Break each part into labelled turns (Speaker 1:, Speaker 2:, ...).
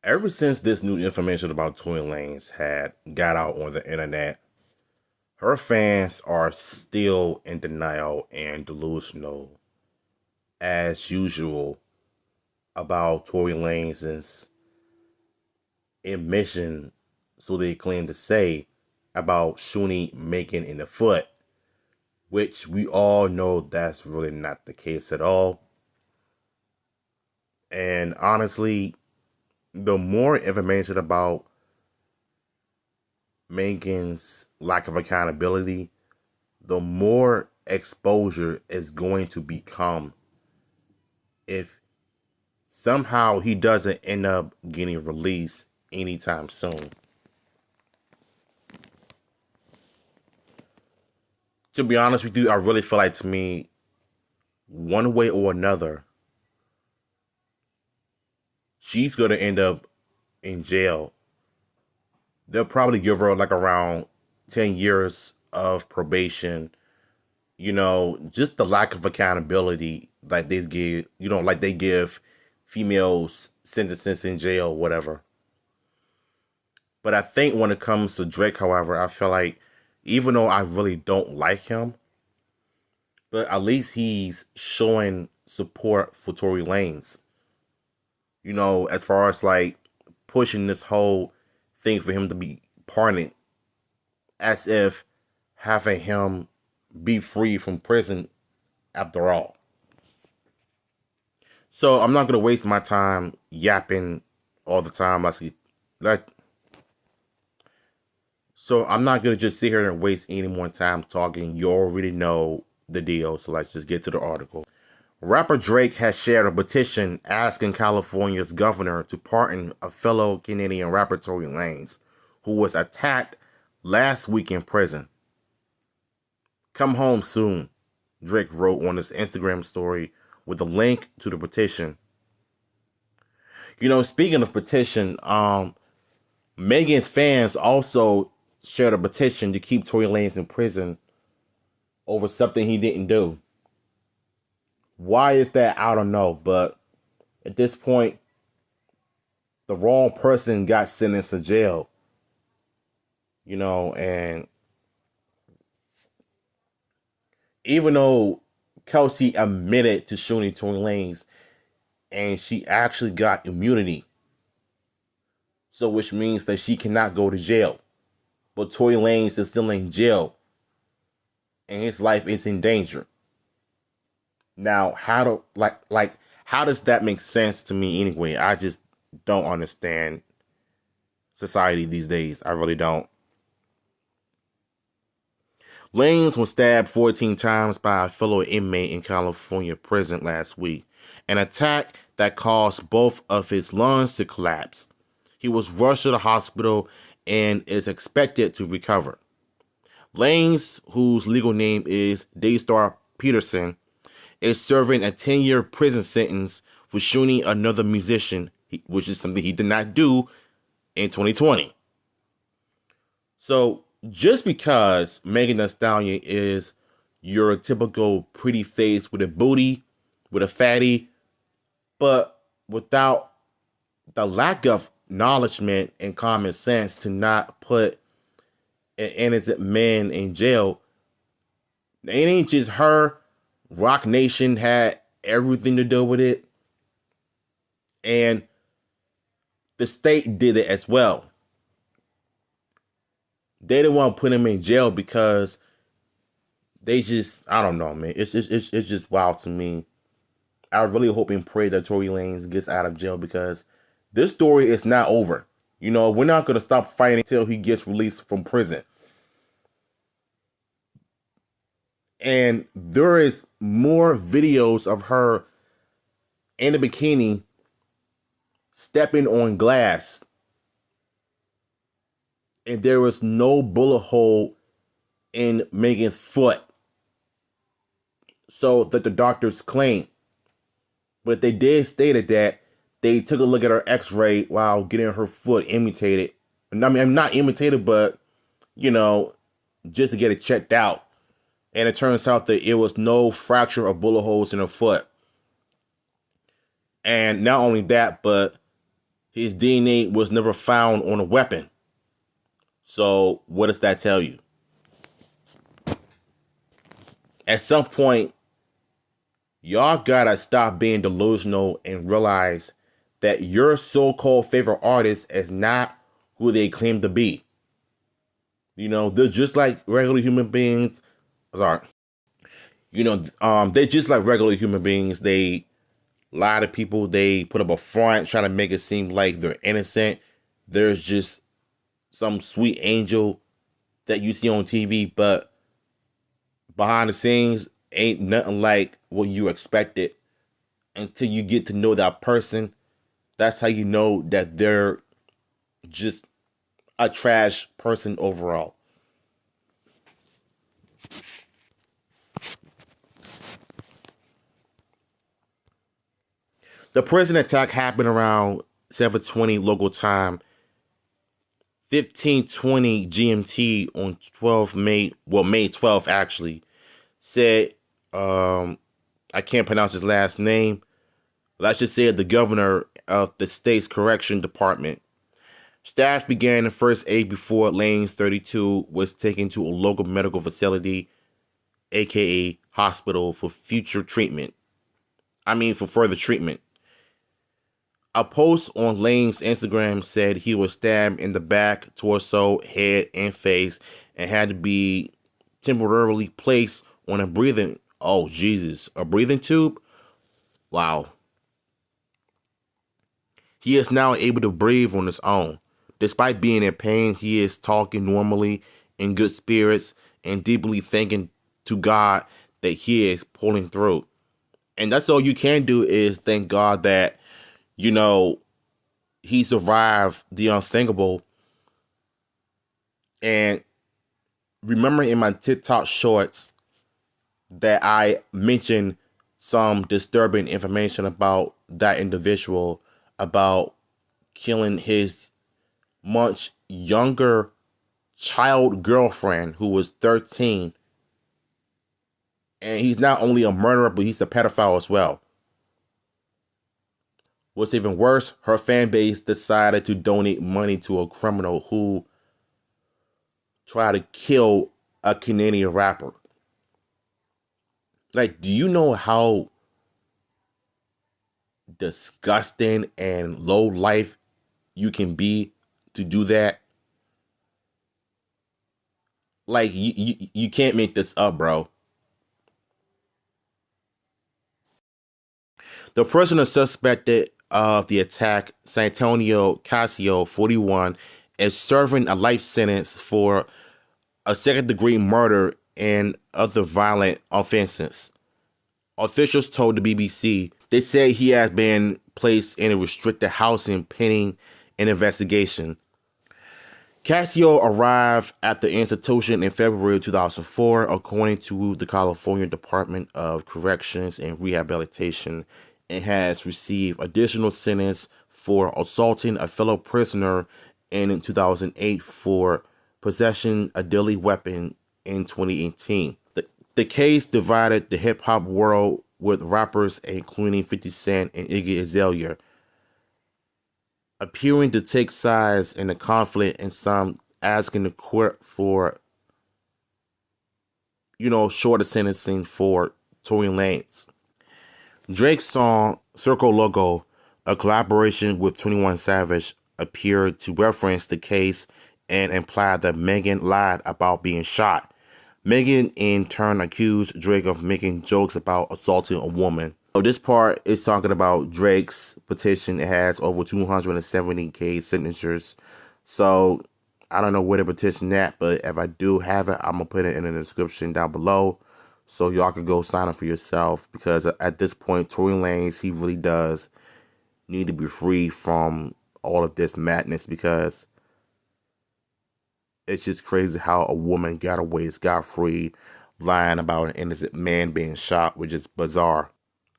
Speaker 1: Ever since this new information about Tory Lanez had got out on the internet, her fans are still in denial and delusional as usual about Tory Lanez's admission, so they claim to say, about Shuni making in the foot, which we all know that's really not the case at all. And honestly, the more information about Megan's lack of accountability, the more exposure is going to become if somehow he doesn't end up getting released anytime soon. To be honest with you, I really feel like, to me, one way or another, she's going to end up in jail. They'll probably give her like around 10 years of probation. Just the lack of accountability like they give, like they give females sentences in jail, whatever. But I think when it comes to Drake, however, I feel like even though I really don't like him, but at least he's showing support for Tory Lanez. As far as like pushing this whole thing for him to be pardoned, as if having him be free from prison after all. So I'm not gonna waste my time yapping all the time. So I'm not gonna just sit here and waste any more time talking. You already know the deal. So let's just get to the article. Rapper Drake has shared a petition asking California's governor to pardon a fellow Canadian rapper, Tory Lanez, who was attacked last week in prison. "Come home soon," Drake wrote on his Instagram story with a link to the petition. Speaking of petition, Megan's fans also shared a petition to keep Tory Lanez in prison over something he didn't do. Why is that? I don't know. But at this point, the wrong person got sentenced to jail. And even though Kelsey admitted to shooting Tory Lanez, and she actually got immunity, so which means that she cannot go to jail. But Tory Lanez is still in jail, and his life is in danger. Now, how does that make sense to me anyway? I just don't understand society these days. I really don't. Lanez was stabbed 14 times by a fellow inmate in California prison last week, an attack that caused both of his lungs to collapse. He was rushed to the hospital and is expected to recover. Lanez, whose legal name is Daystar Peterson, is serving a 10-year prison sentence for shooting another musician, which is something he did not do in 2020. So just because Megan Thee Stallion is your typical pretty face with a booty, with a fatty, but without the lack of acknowledgement and common sense to not put an innocent man in jail, it ain't just her. Rock Nation had everything to do with it. And the state did it as well. They didn't want to put him in jail because they just, I don't know, man. It's just wild to me. I really hope and pray that Tory Lanez gets out of jail, because this story is not over. We're not going to stop fighting until he gets released from prison. And there is more videos of her in a bikini stepping on glass. And there was no bullet hole in Megan's foot, so that the doctors claim. But they did state that they took a look at her x-ray while getting her foot imitated. I mean, I'm not imitated, but, just to get it checked out. And it turns out that it was no fracture of bullet holes in her foot. And not only that, but His DNA was never found on a weapon. So what does that tell you? At some point, y'all gotta stop being delusional and realize that your so-called favorite artist is not who they claim to be. You know, they're just like regular human beings. Sorry. They're just like regular human beings. They lie to people. They put up a front trying to make it seem like they're innocent. There's just some sweet angel that you see on TV, but behind the scenes ain't nothing like what you expected until you get to know that person. That's how you know that they're just a trash person overall. The prison attack happened around 7:20 local time, 15:20 GMT on 12 May, well, May 12th actually, said, I can't pronounce his last name. Let's just say the governor of the state's correction department. Staff began the first aid before Lanes 32 was taken to a local medical facility, aka hospital, for for further treatment. A post on Lane's Instagram said he was stabbed in the back, torso, head, and face and had to be temporarily placed on a breathing tube? Wow. He is now able to breathe on his own. Despite being in pain, he is talking normally, in good spirits, and deeply thanking to God that he is pulling through. And that's all you can do is thank God that, you know, he survived the unthinkable. And remember in my TikTok shorts that I mentioned some disturbing information about that individual, about killing his much younger child girlfriend who was 13. And he's not only a murderer, but he's a pedophile as well. What's even worse, her fan base decided to donate money to a criminal who tried to kill a Canadian rapper. Like, do you know how disgusting and low life you can be to do that? Like, you can't make this up, bro. The person suspected of the attack, Santonio Casio, 41, is serving a life sentence for a second-degree murder and other violent offenses. Officials told the BBC they say he has been placed in a restricted housing pending an investigation. Casio arrived at the institution in February 2004, according to the California Department of Corrections and Rehabilitation, and has received additional sentence for assaulting a fellow prisoner in 2008 for possession of a deadly weapon in 2018. The case divided the hip-hop world, with rappers including 50 Cent and Iggy Azalea appearing to take sides in the conflict, and some asking the court for, shorter sentencing for Tory Lanez. Drake's song Circle Logo, a collaboration with 21 Savage, appeared to reference the case and implied that Megan lied about being shot. Megan in turn accused Drake of making jokes about assaulting a woman. So this part is talking about Drake's petition. It has over 270K signatures. So I don't know where the petition at, but if I do have it, I'm going to put it in the description down below so y'all can go sign up for yourself, because at this point, Tory Lanez, he really does need to be free from all of this madness, because it's just crazy how a woman got away scot-free lying about an innocent man being shot, which is bizarre.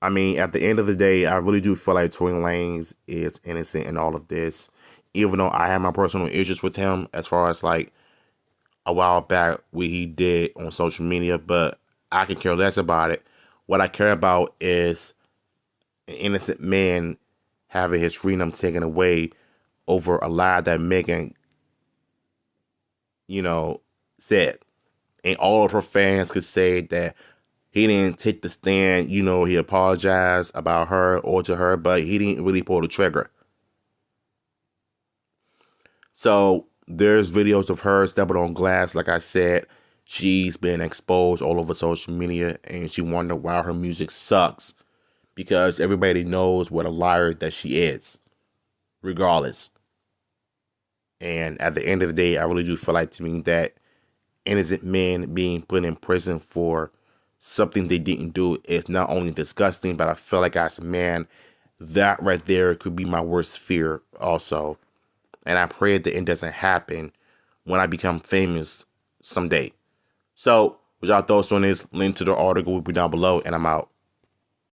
Speaker 1: I mean, at the end of the day, I really do feel like Tory Lanez is innocent in all of this, even though I have my personal issues with him as far as like a while back what he did on social media, but I can care less about it. What I care about is an innocent man having his freedom taken away over a lie that Megan, you know, said. And all of her fans could say that he didn't take the stand, he apologized about her or to her, but he didn't really pull the trigger. So there's videos of her stepping on glass. Like I said, she's been exposed all over social media, and she wondered why her music sucks, because everybody knows what a liar that she is, regardless. And at the end of the day, I really do feel like, to me, that innocent men being put in prison for something they didn't do is not only disgusting, but I feel like as a man, that right there could be my worst fear also. And I pray that it doesn't happen when I become famous someday. So, what y'all thoughts on this? Link to the article will be down below, and I'm out.